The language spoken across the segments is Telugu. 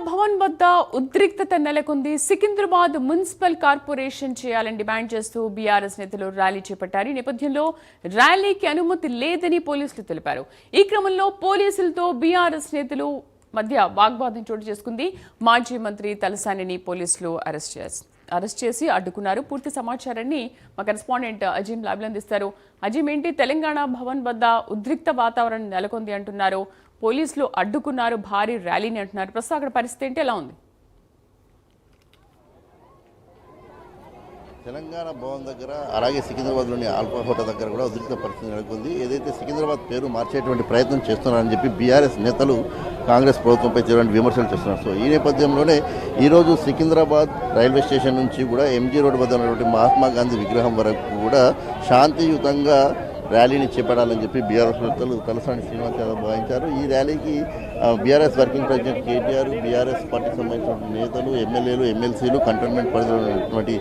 భవన్ వద్ద ఉద్రిక్తత నెలకొంది. సికింద్రాబాద్ మున్సిపల్ కార్పొరేషన్ చేయాలని డిమాండ్ చేస్తూ బీఆర్ఎస్ నేతలు ర్యాలీ చేపట్టారు. ఈ నేపథ్యంలో ర్యాలీకి అనుమతి లేదని పోలీసులు తెలిపారు. ఈ క్రమంలో పోలీసులతో బీఆర్ఎస్ నేతలు మధ్య వాగ్వాదం చోటు చేసుకుంది. మాజీ మంత్రి తలసానిని పోలీసులు అరెస్ట్ చేసి అడ్డుకున్నారు. పూర్తి సమాచారాన్ని మా కరెస్పాండెంట్ అజీం లాబ్లో అందిస్తారు. అజీం, ఏంటి తెలంగాణ భవన్ వద్ద ఉద్రిక్త వాతావరణం నెలకొంది అంటున్నారు, పోలీసులు అడ్డుకున్నారు, భారీ ర్యాలీని అంటున్నారు. ప్రస్తుతం అక్కడ పరిస్థితి ఏంటి, ఎలా ఉంది? తెలంగాణ భవన్ దగ్గర అలాగే సికింద్రాబాద్లోని ఆల్ఫా హోటల్ దగ్గర కూడా ఉద్రిక్త పరిస్థితి నెలకొంది. ఏదైతే సికింద్రాబాద్ పేరు మార్చేటువంటి ప్రయత్నం చేస్తున్నారని చెప్పి బీఆర్ఎస్ నేతలు కాంగ్రెస్ ప్రభుత్వంపై తీవ్రమైన విమర్శలు చేస్తున్నారు. సో ఈ నేపథ్యంలోనే ఈరోజు సికింద్రాబాద్ రైల్వే స్టేషన్ నుంచి కూడా ఎంజీ రోడ్డు వద్ద ఉన్నటువంటి మహాత్మా గాంధీ విగ్రహం వరకు కూడా శాంతియుతంగా ర్యాలీని చేపట్టాలని చెప్పి బీఆర్ఎస్ నేతలు తలసాని శ్రీనివాస్ యాదవ్ భావించారు. ఈ ర్యాలీకి BRS working president KTR, BRS పార్టీకి సంబంధించిన నేతలు, ఎమ్మెల్యేలు, ఎమ్మెల్సీలు, కంటోన్మెంట్ పరిధిలో ఉన్నటువంటి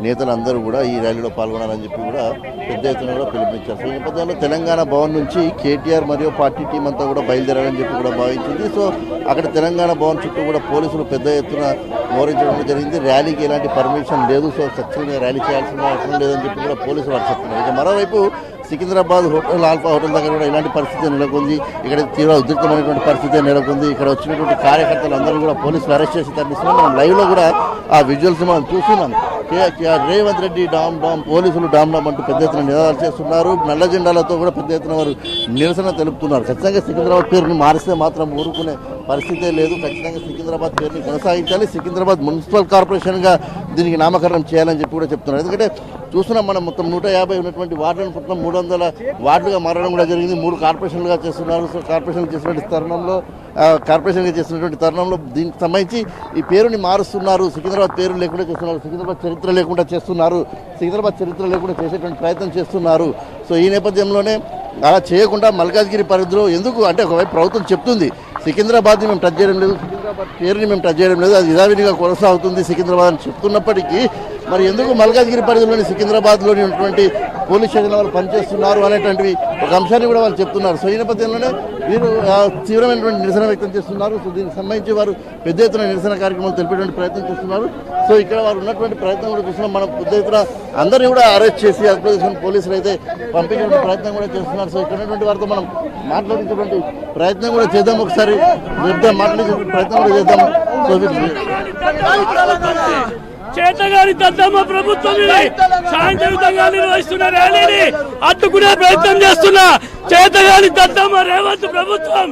నేతలందరూ కూడా ఈ ర్యాలీలో పాల్గొనాలని చెప్పి కూడా పెద్ద ఎత్తున కూడా పిలుపునిచ్చారు. సో ఈ నేపథ్యంలో తెలంగాణ భవన్ నుంచి కేటీఆర్ మరియు పార్టీ టీం అంతా కూడా బయలుదేరాలని చెప్పి కూడా భావించింది. సో అక్కడ తెలంగాణ భవన్ చుట్టూ కూడా పోలీసులు పెద్ద ఎత్తున మోహరించడం జరిగింది. ర్యాలీకి ఎలాంటి పర్మిషన్ లేదు, సో సక్సెస్గా ర్యాలీ చేయాల్సిన అవసరం లేదని చెప్పి కూడా పోలీసులు వారు చెప్తున్నారు. ఇక మరోవైపు సికింద్రాబాద్ హోటల్ ఆల్ఫా హోటల్ దగ్గర కూడా ఇలాంటి పరిస్థితి నెలకొంది. ఇక్కడ తీవ్ర ఉద్రిక్తమైనటువంటి పరిస్థితి నెలకొంది. ఇక్కడ వచ్చినటువంటి కార్యకర్తలు అందరూ కూడా పోలీసులు అరెస్ట్ చేసి తరలిస్తున్నాం. మనం లైవ్లో కూడా ఆ విజువల్స్ మనం చూస్తున్నాం. రేవంత్ రెడ్డి డామ్ పోలీసులు డామ్ అంటూ పెద్ద ఎత్తున నినాదాలు చేస్తున్నారు. నల్ల జెండాలతో కూడా పెద్ద ఎత్తున వారు నిరసన తెలుపుతున్నారు. ఖచ్చితంగా సికింద్రాబాద్ పేరుని మారిస్తే మాత్రం ఊరుకునే పరిస్థితే లేదు. ఖచ్చితంగా సికింద్రాబాద్ పేరుని కొనసాగించాలి. సికింద్రాబాద్ మున్సిపల్ కార్పొరేషన్గా దీనికి నామకరణం చేయాలని చెప్పి కూడా చెప్తున్నారు. ఎందుకంటే చూస్తున్నాం మనం మొత్తం 150 ఉన్నటువంటి వార్డులను మొత్తం 300 వార్డులుగా మారడం కూడా జరిగింది. 3 కార్పొరేషన్లుగా చేస్తున్నారు. సో కార్పొరేషన్గా చేస్తున్నటువంటి తరుణంలో దీనికి సంబంధించి ఈ పేరుని మారుస్తున్నారు. సికింద్రాబాద్ పేరు లేకుండా చేస్తున్నారు. సికింద్రాబాద్ చరిత్ర లేకుండా చేస్తున్నారు. సికింద్రాబాద్ చరిత్ర లేకుండా చేసేటువంటి ప్రయత్నం చేస్తున్నారు. సో ఈ నేపథ్యంలోనే అలా చేయకుండా మల్కాజ్గిరి పరిధిలో ఎందుకు అంటే ఒకవైపు ప్రభుత్వం చెప్తుంది సికింద్రాబాద్ని మేము టచ్ చేయడం లేదు, సికింద్రాబాద్ పేరుని మేము టచ్ చేయడం లేదు, అది యథావిధిగా కొనసాగుతుంది సికింద్రాబాద్ అని చెప్తున్నప్పటికీ మరి ఎందుకు మల్కాజ్గిరి పరిధిలోని సికింద్రాబాద్లోని ఉన్నటువంటి పోలీస్ స్టేషన్ వాళ్ళు పనిచేస్తున్నారు అనేటువంటివి ఒక అంశాన్ని కూడా వాళ్ళు చెప్తున్నారు. సో ఈ నేపథ్యంలోనే వీరు తీవ్రమైనటువంటి నిరసన వ్యక్తం చేస్తున్నారు. సో దీనికి సంబంధించి వారు పెద్ద ఎత్తున నిరసన కార్యక్రమాలు తెలిపేటువంటి ప్రయత్నం చేస్తున్నారు. సో ఇక్కడ వారు ఉన్నటువంటి ప్రయత్నం కూడా చూస్తున్నాం. మనం పెద్ద ఎత్తున అందరినీ కూడా అరెస్ట్ చేసి అధికారులు పోలీసులు అయితే పంపించేటువంటి ప్రయత్నం కూడా చేస్తున్నారు. సో ఇక్కడ ఉన్నటువంటి వారితో మనం మాట్లాడించేటువంటి ప్రయత్నం కూడా చేద్దాం. ఒకసారి మాట్లాడించే ప్రయత్నం కూడా చేద్దాం. సో చేతగాని దద్దమ్మ ప్రభుత్వం శాంతియుతంగా నిర్వహిస్తున్న ర్యాలీని అడ్డుకునే ప్రయత్నం చేస్తున్న చేతగాని దద్దమ్మ రేవంత్ ప్రభుత్వం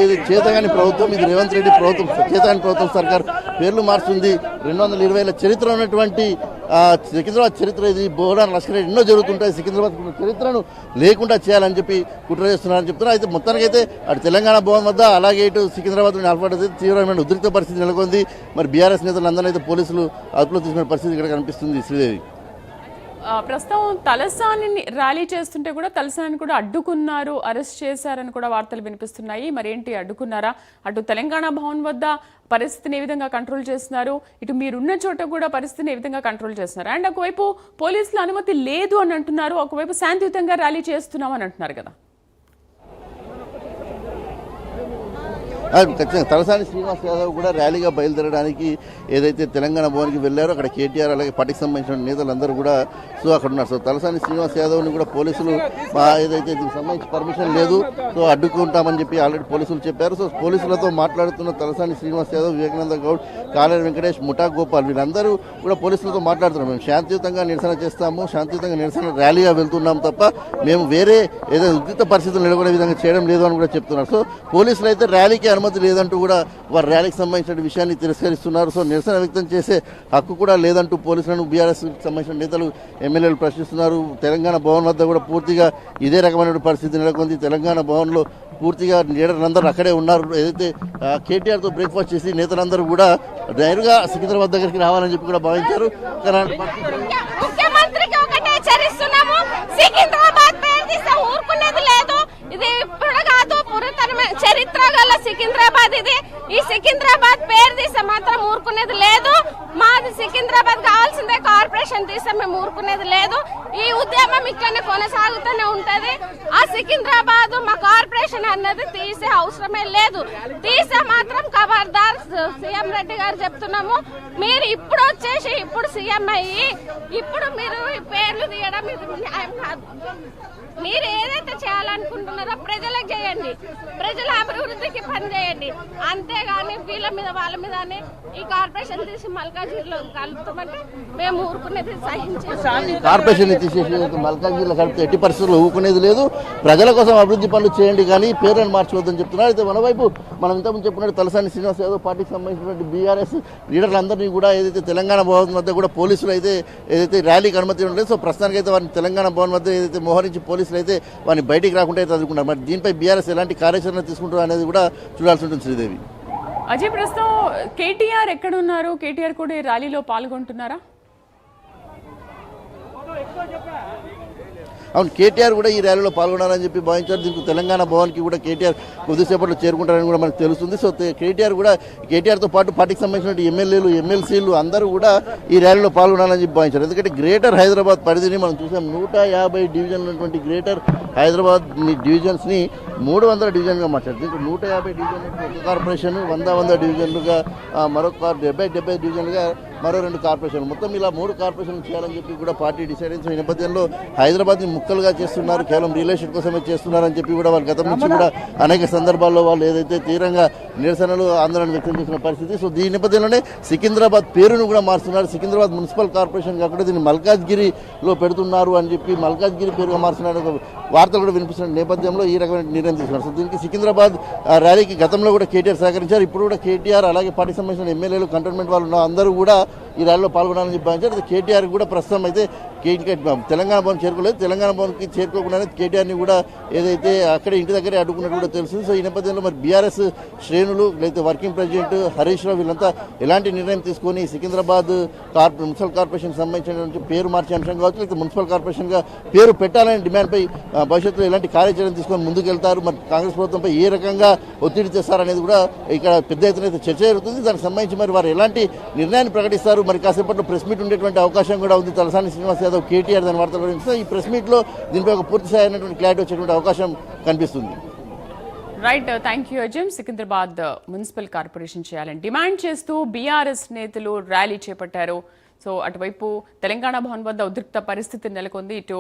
ఇది చేతగాని ప్రభుత్వం, ఇది రేవంత్ రెడ్డి ప్రభుత్వం, చేతగాని ప్రభుత్వం సర్కార్ పేర్లు మార్చుంది. 220 ఏళ్ల చరిత్ర ఉన్నటువంటి సికింద్రాబాద్ చరిత్ర ఇది. బోడా లష్కర్ ఎన్నో జరుగుతుంటాయి. సికింద్రాబాద్ చరిత్రను లేకుండా చేయాలని చెప్పి కుట్ర చేస్తున్నారని చెప్తున్నారు. అయితే మొత్తానికైతే అటు తెలంగాణ భవన్ వద్ద అలాగే ఇటు సికింద్రాబాద్ ఆల్ఫాట్ తీవ్రమైన ఉద్రిక్త పరిస్థితి నెలకొంది. మరి బీఆర్ఎస్ నేతలు అందరూ అయితే పోలీసులు అదుపులో తీసుకునే పరిస్థితి ఇక్కడ కనిపిస్తుంది. శ్రీదేవి, ప్రస్తుతం తలసానిని ర్యాలీ చేస్తుంటే కూడా తలసానిని కూడా అడ్డుకున్నారు, అరెస్ట్ చేశారని కూడా వార్తలు వినిపిస్తున్నాయి. మరేంటి, అడ్డుకున్నారా? అటు తెలంగాణ భవన్ వద్ద పరిస్థితిని ఏ విధంగా కంట్రోల్ చేస్తున్నారు, ఇటు మీరున్న చోట కూడా పరిస్థితిని ఏ విధంగా కంట్రోల్ చేస్తున్నారు? అండ్ ఒకవైపు పోలీసుల అనుమతి లేదు అని అంటున్నారు, ఒకవైపు శాంతియుతంగా ర్యాలీ చేస్తున్నాం అని అంటున్నారు కదా. ఖచ్చితంగా తలసాని శ్రీనివాస్ యాదవ్ కూడా ర్యాలీగా బయలుదేరడానికి ఏదైతే తెలంగాణ భవన్కి వెళ్ళారో అక్కడ కేటీఆర్ అలాగే పార్టీకి సంబంధించిన నేతలందరూ కూడా సో అక్కడ ఉన్నారు. సో తలసాని శ్రీనివాస్ యాదవ్ని కూడా పోలీసులు ఏదైతే దీనికి సంబంధించి పర్మిషన్ లేదు, సో అడ్డుకుంటామని చెప్పి ఆల్రెడీ పోలీసులు చెప్పారు. సో పోలీసులతో మాట్లాడుతున్న తలసాని శ్రీనివాస్ యాదవ్, వివేకానంద గౌడ్, కాలేరు వెంకటేష్, ముఠా గోపాల్ వీళ్ళందరూ కూడా పోలీసులతో మాట్లాడుతున్నారు. మేము శాంతియుతంగా నిరసన చేస్తాము, శాంతియుతంగా నిరసన ర్యాలీగా వెళ్తున్నాం తప్ప మేము వేరే ఏదైనా ఉద్రిక్త పరిస్థితులు నెలకొనే విధంగా చేయడం లేదు అని కూడా చెప్తున్నారు. సో పోలీసులు అయితే ర్యాలీకి అనుమతి లేదంటూ కూడా వారు ర్యాలీకి సంబంధించిన విషయాన్ని తిరస్కరిస్తున్నారు. సో నిరసన వ్యక్తం చేసే హక్కు కూడా లేదంటూ పోలీసులను బీఆర్ఎస్ సంబంధించిన నేతలు, ఎమ్మెల్యేలు ప్రశ్నిస్తున్నారు. తెలంగాణ భవన్ వద్ద కూడా పూర్తిగా ఇదే రకమైన పరిస్థితి నెలకొంది. తెలంగాణ భవన్లో పూర్తిగా లీడర్లందరూ అక్కడే ఉన్నారు. ఏదైతే కేటీఆర్తో బ్రేక్ఫాస్ట్ చేసి నేతలందరూ కూడా నేరుగా సికింద్రాబాద్ దగ్గరికి రావాలని చెప్పి కూడా భావించారు. చరిత్ర గల సికింద్రాబాద్ ఇది. ఈ సికింద్రాబాద్ పేరు తీస్తే మాత్రం ఊరుకునేది లేదు. మాది సికింద్రాబాద్ కావాల్సిందే, కార్పొరేషన్ తీస్తే మేము ఊరుకునేది లేదు. ఈ ఉద్యమం ఇట్లనే కొనసాగుతూనే ఉంటది. ఆ సికింద్రాబాద్ మా కార్పొరేషన్ అన్నది తీసే అవసరమే లేదు. తీసే మాత్రం ఖబర్దార్ సీఎం రెడ్డి గారు చెప్తున్నాము, మీరు ఇప్పుడు వచ్చేసి ఇప్పుడు సీఎం అయ్యి ఇప్పుడు మీరు ఈ పేర్లు తీయడం ఇది న్యాయం కాదు. మీరు ఏదైతే చేయాలనుకుంటున్నారో ప్రజలకు చేయండి, ప్రజల అభివృద్ధికి పని చేయండి. అంతేగాని వీళ్ళ మీద వాళ్ళ మీద ఈ కార్పొరేషన్ తీసి మల్కాజ్గిరిలో కలుపుతామంటే మేము ఊరుకునేది సహించాలి. కార్పొరేషన్ తీసేసి మల్కాజ్గిరిలో కలిపితే ఎట్టి పరిస్థితుల్లో ఊరుకునేది లేదు. ప్రజల కోసం అభివృద్ధి పనులు చేయండి కానీ పేర్లను మార్చుకోవద్దని చెప్తున్నారు. అయితే మనవైపు మనం ఇంతకుముందు చెప్పినట్టు తలసాని శ్రీనివాస్ యాదవ్ పార్టీకి సంబంధించినటువంటి బీఆర్ఎస్ లీడర్లందరినీ కూడా ఏదైతే తెలంగాణ భవన్ వద్ద కూడా పోలీసులు అయితే ఏదైతే ర్యాలీకి అనుమతి ఉండలేదు. సో ప్రస్తుతానికి అయితే వారిని తెలంగాణ భవన్ వద్ద ఏదైతే మోహరించి పోలీసులు అయితే వారిని బయటికి రాకుండా అయితే చదువుకున్నారు. మరి దీనిపై బీఆర్ఎస్ ఎలాంటి కార్యాచరణ తీసుకుంటారు అనేది కూడా చూడాల్సి ఉంటుంది. శ్రీదేవి, అజయ్, ప్రస్తుతం కేటీఆర్ ఎక్కడ ఉన్నారు? కేటీఆర్ కూడా ఈ ర్యాలీలో పాల్గొంటున్నారా? అవును, కేటీఆర్ కూడా ఈ ర్యాలీలో పాల్గొనాలని చెప్పి భావించారు. దీనికి తెలంగాణ భవన్కి కూడా కేటీఆర్ కొద్దిసేపట్లో చేరుకుంటారని కూడా మనకు తెలుస్తుంది. సో కేటీఆర్తో పాటు పార్టీకి సంబంధించిన ఎమ్మెల్యేలు, ఎమ్మెల్సీలు అందరూ కూడా ఈ ర్యాలీలో పాల్గొనాలని చెప్పి భావించారు. ఎందుకంటే గ్రేటర్ హైదరాబాద్ పరిధిని మనం చూసాం. 150 డివిజన్లు ఉన్నటువంటి గ్రేటర్ హైదరాబాద్ డివిజన్స్ని 300 డివిజన్గా మార్చారు. దీంట్లో 150 డివిజన్లు ఒక కార్పొరేషన్, 100 డివిజన్లుగా మరొక 70 డివిజన్లుగా మరో 2 కార్పొరేషన్లు, మొత్తం ఇలా 3 కార్పొరేషన్లు చేయాలని చెప్పి కూడా పార్టీ డిసైడ్ అయింది. ఈ నేపథ్యంలో హైదరాబాద్ని ముక్కలుగా చేస్తున్నారు, కేవలం రిలేషన్ కోసమే చేస్తున్నారని చెప్పి కూడా వాళ్ళు గతం నుంచి కూడా అనేక సందర్భాల్లో వాళ్ళు ఏదైతే తీవ్రంగా నిరసనలు ఆందోళన వ్యక్తం చేసిన పరిస్థితి. సో దీని నేపథ్యంలోనే సికింద్రాబాద్ పేరును కూడా మారుస్తున్నారు. సికింద్రాబాద్ మున్సిపల్ కార్పొరేషన్ కాకుండా దీన్ని మల్కాజ్గిరిలో పెడుతున్నారు అని చెప్పి మల్కాజ్గిరి పేరుగా మారుస్తున్నారు వార్తలు కూడా వినిపిస్తున్న నేపథ్యంలో ఈ రకమైన నిర్ణయం తీసుకున్నారు. సో దీనికి సికింద్రాబాద్ ర్యాలీకి గతంలో కూడా కేటీఆర్ సహకరించారు. ఇప్పుడు కూడా కేటీఆర్ అలాగే పార్టీకి సంబంధించిన ఎమ్మెల్యేలు, కంటోన్మెంట్ వాళ్ళు ఉన్న అందరూ కూడా ఈ ర్యాలీలో పాల్గొనాలని చెప్పి భావించారు. కేటీఆర్ కూడా ప్రస్తుతం అయితే తెలంగాణ భవన్ చేరుకోలేదు. తెలంగాణ భవన్కి చేరుకోకుండానే కేటీఆర్ని కూడా ఏదైతే అక్కడే ఇంటి దగ్గరే అడ్డుకున్నట్టు కూడా తెలుస్తుంది. సో ఈ నేపథ్యంలో మరి బీఆర్ఎస్ శ్రేణులు లేకపోతే వర్కింగ్ ప్రెసిడెంట్ హరీష్ రావు వీళ్ళంతా ఎలాంటి నిర్ణయం తీసుకొని సికింద్రాబాద్ మున్సిపల్ కార్పొరేషన్ సంబంధించినటువంటి పేరు మార్చే అంశం కావచ్చు, లేకపోతే మున్సిపల్ కార్పొరేషన్గా పేరు పెట్టాలనే డిమాండ్పై భవిష్యత్తులో ఎలాంటి కార్యాచరణ తీసుకొని ముందుకెళ్తారు, మరి కాంగ్రెస్ ప్రభుత్వంపై ఏ రకంగా ఒత్తిడి తెస్తారనేది కూడా ఇక్కడ పెద్ద ఎత్తున అయితే చర్చ జరుగుతుంది. దానికి సంబంధించి మరి వారు ఎలాంటి నిర్ణయాన్ని ప్రకటిస్తారు, మరి కాసేపట్లో ప్రెస్ మీట్ ఉండేటువంటి అవకాశం కూడా ఉంది. తలసాని శ్రీనివాస్ యాదవ్, కేటీఆర్ దాని వార్తలు గురించి ఈ ప్రెస్ మీట్లో దీనిపై ఒక పూర్తి స్థాయినటువంటి క్లారిటీ వచ్చేటువంటి అవకాశం కనిపిస్తుంది. Right, thank you Ajay. Secunderabad municipal corporation చేయాలని డిమాండ్ చేస్తూ బీఆర్ఎస్ నేతలు ర్యాలీ చేపట్టారు. సో అటువైపు తెలంగాణ భవన్ వద్ద ఉద్రిక్త పరిస్థితి నెలకొంది. ఇటు